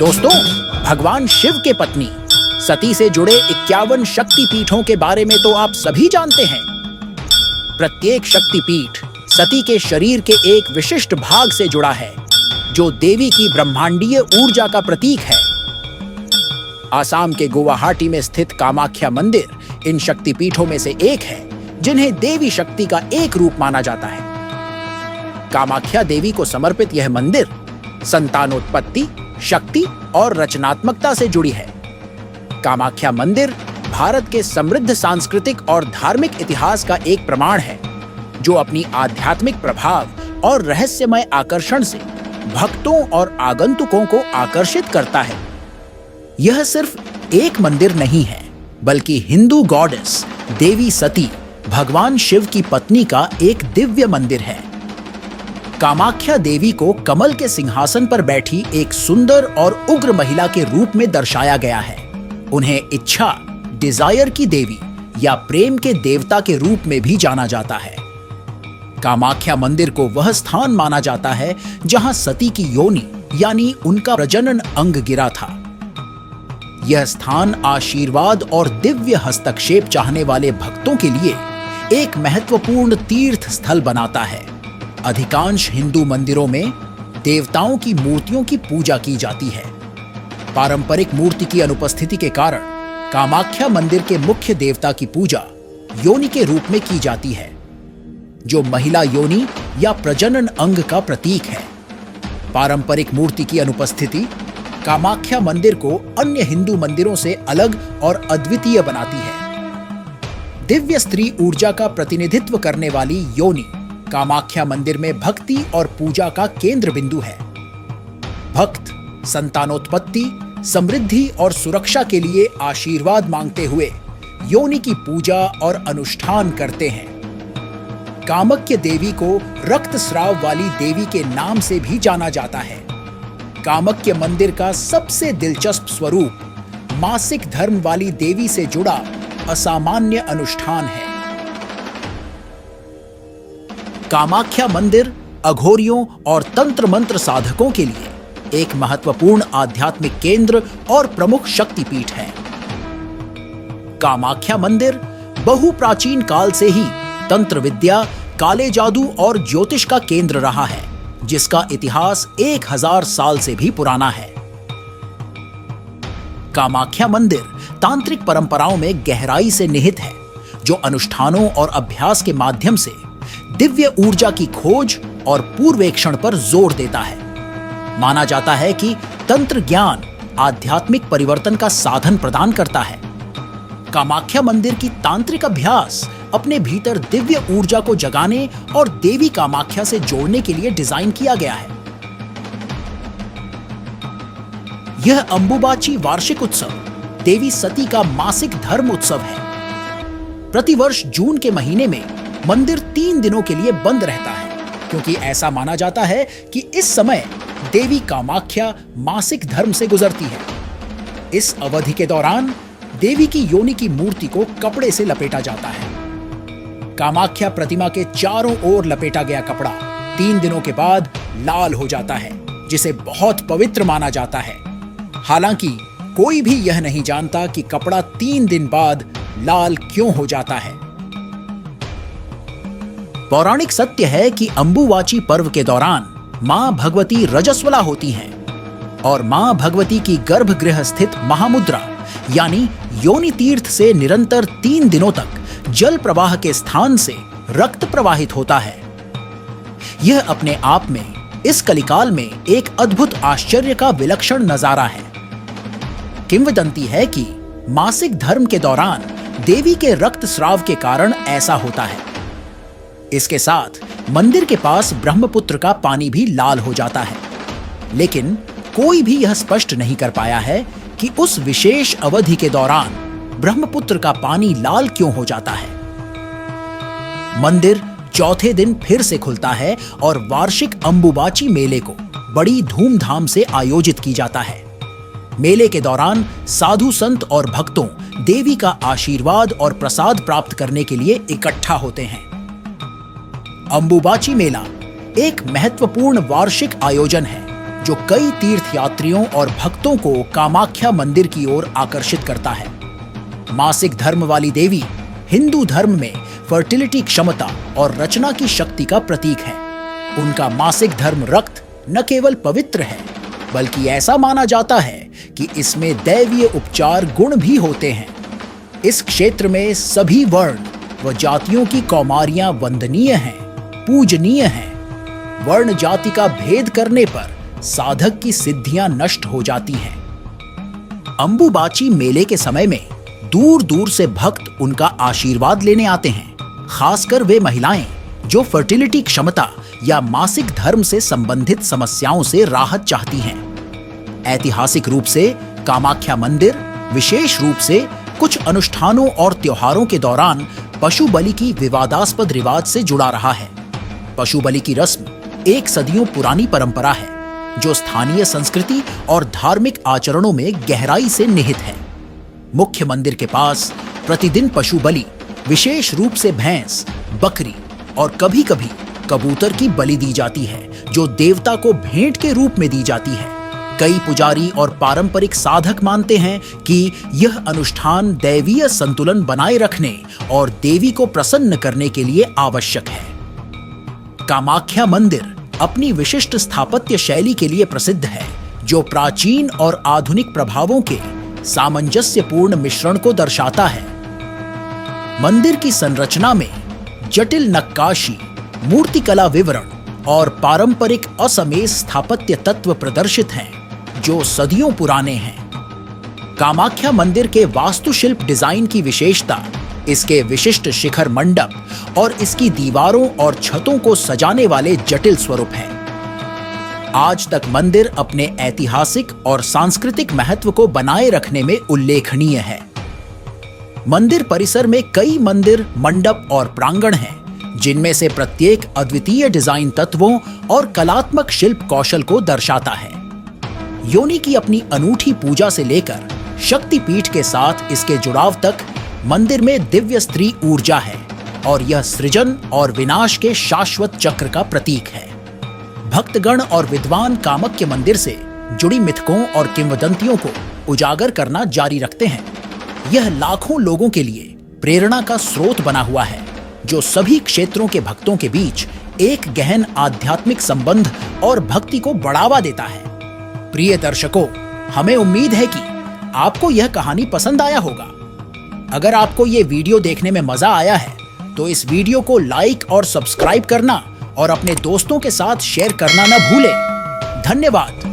दोस्तों, भगवान शिव के पत्नी सती से जुड़े 51 शक्ति पीठों के बारे में तो आप सभी जानते हैं। प्रत्येक शक्ति पीठ सती के शरीर के एक विशिष्ट भाग से जुड़ा है, जो देवी की ब्रह्मांडीय ऊर्जा का प्रतीक है। आसाम के गुवाहाटी में स्थित कामाख्या मंदिर इन शक्ति पीठों में से एक है, जिन्हें देवी शक्ति का एक रूप माना जाता है। कामाख्या देवी को समर्पित यह मंदिर संतानोत्पत्ति, शक्ति और रचनात्मकता से जुड़ी है। कामाख्या मंदिर भारत के समृद्ध सांस्कृतिक और धार्मिक इतिहास का एक प्रमाण है, जो अपनी आध्यात्मिक प्रभाव और रहस्यमय आकर्षण से भक्तों और आगंतुकों को आकर्षित करता है। यह सिर्फ एक मंदिर नहीं है, बल्कि हिंदू गॉडेस देवी सती भगवान शिव की पत्नी का एक दिव्य मंदिर है। कामाख्या देवी को कमल के सिंहासन पर बैठी एक सुंदर और उग्र महिला के रूप में दर्शाया गया है। उन्हें इच्छा, डिजायर की देवी या प्रेम के देवता के रूप में भी जाना जाता है। कामाख्या मंदिर को वह स्थान माना जाता है जहां सती की योनि यानी उनका प्रजनन अंग गिरा था। यह स्थान आशीर्वाद और दिव्य हस्तक्षेप चाहने वाले भक्तों के लिए एक महत्वपूर्ण तीर्थ स्थल बनाता है। अधिकांश हिंदू मंदिरों में देवताओं की मूर्तियों की पूजा की जाती है। पारंपरिक मूर्ति की अनुपस्थिति के कारण कामाख्या मंदिर के मुख्य देवता की पूजा योनि के रूप में की जाती है, जो महिला योनि या प्रजनन अंग का प्रतीक है। पारंपरिक मूर्ति की अनुपस्थिति कामाख्या मंदिर को अन्य हिंदू मंदिरों से अलग और अद्वितीय बनाती है। दिव्य स्त्री ऊर्जा का प्रतिनिधित्व करने वाली योनि कामाख्या मंदिर में भक्ति और पूजा का केंद्र बिंदु है। भक्त संतानोत्पत्ति, समृद्धि और सुरक्षा के लिए आशीर्वाद मांगते हुए योनि की पूजा और अनुष्ठान करते हैं। कामाख्या देवी को रक्तस्राव वाली देवी के नाम से भी जाना जाता है। कामाख्या मंदिर का सबसे दिलचस्प स्वरूप मासिक धर्म वाली देवी से जुड़ा असामान्य अनुष्ठान है। कामाख्या मंदिर अघोरियों और तंत्र मंत्र साधकों के लिए एक महत्वपूर्ण आध्यात्मिक केंद्र और प्रमुख शक्तिपीठ है। कामाख्या मंदिर बहुप्राचीन काल से ही तंत्र विद्या, काले जादू और ज्योतिष का केंद्र रहा है, जिसका इतिहास 1000 साल से भी पुराना है। कामाख्या मंदिर तांत्रिक परंपराओं में गहराई से निहित है, जो अनुष्ठानों और अभ्यास के माध्यम से दिव्य ऊर्जा की खोज और पूर्वेक्षण पर जोर देता है। माना जाता है कि तंत्र ज्ञान आध्यात्मिक परिवर्तन का साधन प्रदान करता है। कामाख्या मंदिर की तांत्रिक अभ्यास अपने भीतर दिव्य ऊर्जा को जगाने और देवी कामाख्या से जोड़ने के लिए डिजाइन किया गया है। यह अंबुबाची वार्षिक उत्सव देवी सती का मासिक धर्म उत्सव है। प्रतिवर्ष जून के महीने में मंदिर 3 दिनों के लिए बंद रहता है, क्योंकि ऐसा माना जाता है कि इस समय देवी कामाख्या मासिक धर्म से गुजरती है। इस अवधि के दौरान देवी की योनि की मूर्ति को कपड़े से लपेटा जाता है। कामाख्या प्रतिमा के चारों ओर लपेटा गया कपड़ा 3 दिनों के बाद लाल हो जाता है, जिसे बहुत पवित्र माना जाता है। हालांकि कोई भी यह नहीं जानता कि कपड़ा 3 दिन बाद लाल क्यों हो जाता है। पौराणिक सत्य है कि अंबुवाची पर्व के दौरान मां भगवती रजस्वला होती हैं और मां भगवती की गर्भगृह स्थित महामुद्रा यानी योनि तीर्थ से निरंतर 3 दिनों तक जल प्रवाह के स्थान से रक्त प्रवाहित होता है। यह अपने आप में इस कलिकाल में एक अद्भुत आश्चर्य का विलक्षण नजारा है। किंवदंती है कि मासिक धर्म के दौरान देवी के रक्तस्राव के कारण ऐसा होता है। इसके साथ मंदिर के पास ब्रह्मपुत्र का पानी भी लाल हो जाता है, लेकिन कोई भी यह स्पष्ट नहीं कर पाया है कि उस विशेष अवधि के दौरान ब्रह्मपुत्र का पानी लाल क्यों हो जाता है। मंदिर चौथे दिन फिर से खुलता है और वार्षिक अंबुबाची मेले को बड़ी धूमधाम से आयोजित की जाता है। मेले के दौरान साधु संत और भक्तों देवी का आशीर्वाद और प्रसाद प्राप्त करने के लिए इकट्ठा होते हैं। अंबुबाची मेला एक महत्वपूर्ण वार्षिक आयोजन है जो कई तीर्थयात्रियों और भक्तों को कामाख्या मंदिर की ओर आकर्षित करता है। मासिक धर्म वाली देवी हिंदू धर्म में फर्टिलिटी, क्षमता और रचना की शक्ति का प्रतीक है। उनका मासिक धर्म रक्त न केवल पवित्र है, बल्कि ऐसा माना जाता है कि इसमें दैवीय उपचार गुण भी होते हैं। इस क्षेत्र में सभी वर्ण व जातियों की कौमारियां वंदनीय हैं, पूजनीय हैं। वर्ण जाति का भेद करने पर साधक की सिद्धियां नष्ट हो जाती हैं। अंबुबाची मेले के समय में दूर दूर से भक्त उनका आशीर्वाद लेने आते हैं, खासकर वे महिलाएं जो फर्टिलिटी, क्षमता या मासिक धर्म से संबंधित समस्याओं से राहत चाहती हैं। ऐतिहासिक रूप से कामाख्या मंदिर विशेष रूप से कुछ अनुष्ठानों और त्योहारों के दौरान पशु बलि की विवादास्पद रिवाज से जुड़ा रहा है। पशु बलि की रस्म एक सदियों पुरानी परंपरा है जो स्थानीय संस्कृति और धार्मिक आचरणों में गहराई से निहित है। मुख्य मंदिर के पास प्रतिदिन पशु बलि, विशेष रूप से भैंस, बकरी और कभी-कभी कबूतर की बलि दी जाती है, जो देवता को भेंट के रूप में दी जाती है। कई पुजारी और पारंपरिक साधक मानते हैं कि यह अनुष्ठान दैवीय संतुलन बनाए रखने और देवी को प्रसन्न करने के लिए आवश्यक है। कामाख्या मंदिर अपनी विशिष्ट स्थापत्य शैली के लिए प्रसिद्ध है, जो प्राचीन और आधुनिक प्रभावों के सामंजस्यपूर्ण मिश्रण को दर्शाता है। मंदिर की संरचना में जटिल नक्काशी, मूर्तिकला विवरण और पारंपरिक असमेस स्थापत्य तत्व प्रदर्शित हैं, जो सदियों पुराने हैं। कामाख्या मंदिर के वास्तुशिल्प डिजाइन की विशेषता इसके विशिष्ट शिखर मंडप और इसकी दीवारों और छतों को सजाने वाले जटिल स्वरूप है। आज तक मंदिर अपने ऐतिहासिक और सांस्कृतिक महत्व को बनाए रखने में उल्लेखनीय है। मंदिर परिसर में कई मंदिर मंडप और प्रांगण हैं, जिनमें से प्रत्येक अद्वितीय डिजाइन तत्वों और कलात्मक शिल्प कौशल को दर्शाता है। योनि की अपनी अनूठी पूजा से लेकर शक्तिपीठ के साथ इसके जुड़ाव तक मंदिर में दिव्य स्त्री ऊर्जा है और यह सृजन और विनाश के शाश्वत चक्र का प्रतीक है। भक्तगण और विद्वान कामाख्या मंदिर से जुड़ी मिथकों और किंवदंतियों को उजागर करना जारी रखते हैं। यह लाखों लोगों के लिए प्रेरणा का स्रोत बना हुआ है, जो सभी क्षेत्रों के भक्तों के बीच एक गहन आध्यात्मिक संबंध और भक्ति को बढ़ावा देता है। प्रिय दर्शकों, हमें उम्मीद है कि आपको यह कहानी पसंद आया होगा। अगर आपको यह वीडियो देखने में मजा आया है, तो इस वीडियो को लाइक और सब्सक्राइब करना और अपने दोस्तों के साथ शेयर करना न भूलें। धन्यवाद।